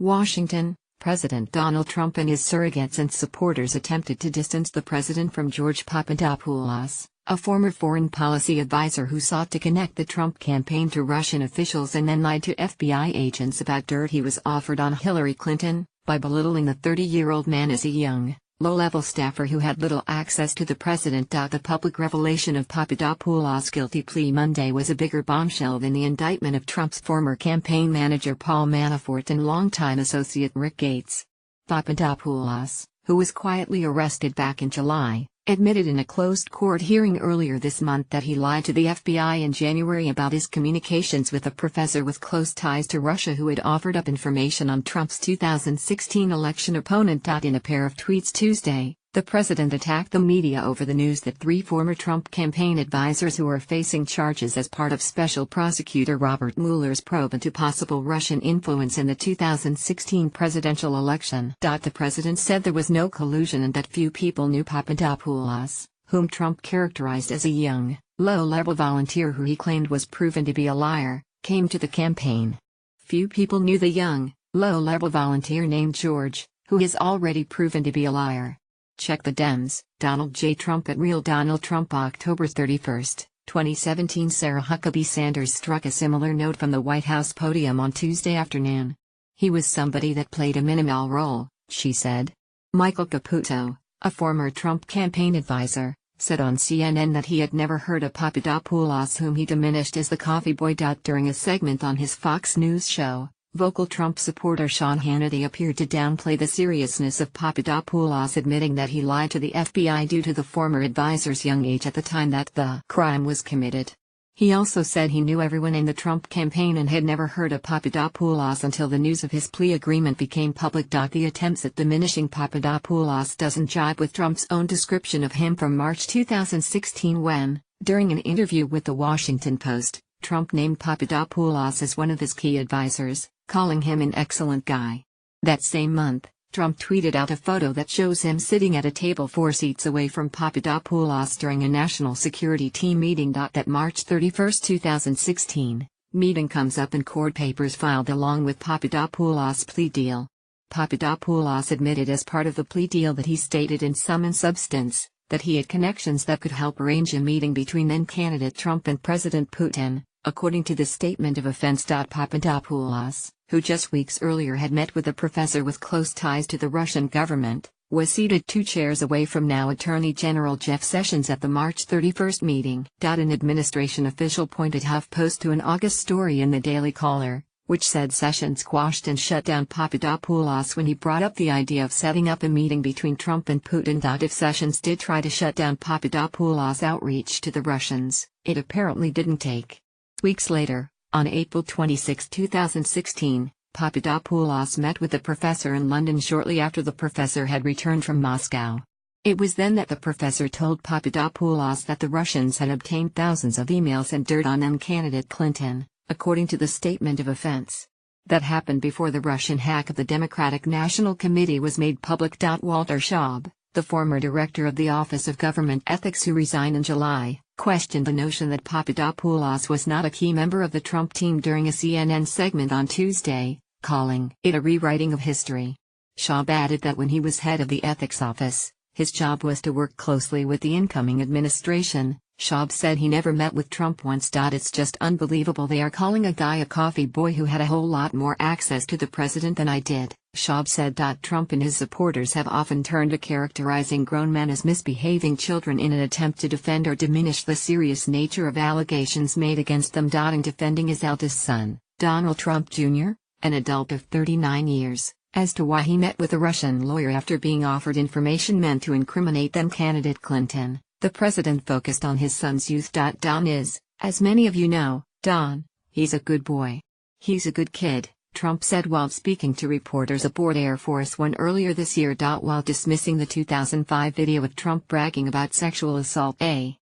Washington, President Donald Trump and his surrogates and supporters attempted to distance the president from George Papadopoulos, a former foreign policy advisor who sought to connect the Trump campaign to Russian officials and then lied to FBI agents about dirt he was offered on Hillary Clinton, by belittling the 30-year-old man as a young, low-level staffer who had little access to the president. The public revelation of Papadopoulos' guilty plea Monday was a bigger bombshell than the indictment of Trump's former campaign manager Paul Manafort and longtime associate Rick Gates. Papadopoulos, who was quietly arrested back in July, admitted in a closed court hearing earlier this month that he lied to the FBI in January about his communications with a professor with close ties to Russia who had offered up information on Trump's 2016 election opponent. In a pair of tweets Tuesday, the president attacked the media over the news that three former Trump campaign advisors who are facing charges as part of Special Prosecutor Robert Mueller's probe into possible Russian influence in the 2016 presidential election. The president said there was no collusion and that few people knew Papadopoulos, whom Trump characterized as a young, low-level volunteer who he claimed was proven to be a liar, came to the campaign. Few people knew the young, low-level volunteer named George, who is already proven to be a liar. Check the Dems, Donald J. Trump at Real Donald Trump. October 31, 2017. Sarah Huckabee Sanders struck a similar note from the White House podium on Tuesday afternoon. He was somebody that played a minimal role, she said. Michael Caputo, a former Trump campaign advisor, said on CNN that he had never heard of Papadopoulos, whom he diminished as the coffee boy. During a segment on his Fox News show, vocal Trump supporter Sean Hannity appeared to downplay the seriousness of Papadopoulos, admitting that he lied to the FBI due to the former advisor's young age at the time that the crime was committed. He also said he knew everyone in the Trump campaign and had never heard of Papadopoulos until the news of his plea agreement became public. The attempts at diminishing Papadopoulos doesn't jibe with Trump's own description of him from March 2016 when, during an interview with The Washington Post, Trump named Papadopoulos as one of his key advisors, calling him an excellent guy. That same month, Trump tweeted out a photo that shows him sitting at a table 4 seats away from Papadopoulos during a national security team meeting. That March 31, 2016, meeting comes up in court papers filed along with Papadopoulos' plea deal. Papadopoulos admitted as part of the plea deal that he stated in sum and substance that he had connections that could help arrange a meeting between then-candidate Trump and President Putin, according to the statement of offense. Papadopoulos, who just weeks earlier had met with a professor with close ties to the Russian government, was seated 2 chairs away from now Attorney General Jeff Sessions at the March 31 meeting. An administration official pointed HuffPost to an August story in the Daily Caller, which said Sessions quashed and shut down Papadopoulos when he brought up the idea of setting up a meeting between Trump and Putin. If Sessions did try to shut down Papadopoulos' outreach to the Russians, it apparently didn't take. Weeks later, on April 26, 2016, Papadopoulos met with the professor in London shortly after the professor had returned from Moscow. It was then that the professor told Papadopoulos that the Russians had obtained thousands of emails and dirt on then-candidate Clinton, according to the statement of offense. That happened before the Russian hack of the Democratic National Committee was made public. Walter Schaub, the former director of the Office of Government Ethics who resigned in July, questioned the notion that Papadopoulos was not a key member of the Trump team during a CNN segment on Tuesday, calling it a rewriting of history. Schaub added that when he was head of the ethics office, his job was to work closely with the incoming administration. Schaub said he never met with Trump once. It's just unbelievable they are calling a guy a coffee boy who had a whole lot more access to the president than I did, Schaub said. Trump and his supporters have often turned to characterizing grown men as misbehaving children in an attempt to defend or diminish the serious nature of allegations made against them. In defending his eldest son, Donald Trump Jr., an adult of 39 years, as to why he met with a Russian lawyer after being offered information meant to incriminate then-candidate Clinton, the president focused on his son's youth. Don is, as many of you know, Don, he's a good boy. He's a good kid, Trump said while speaking to reporters aboard Air Force One earlier this year. While dismissing the 2005 video of Trump bragging about sexual assault,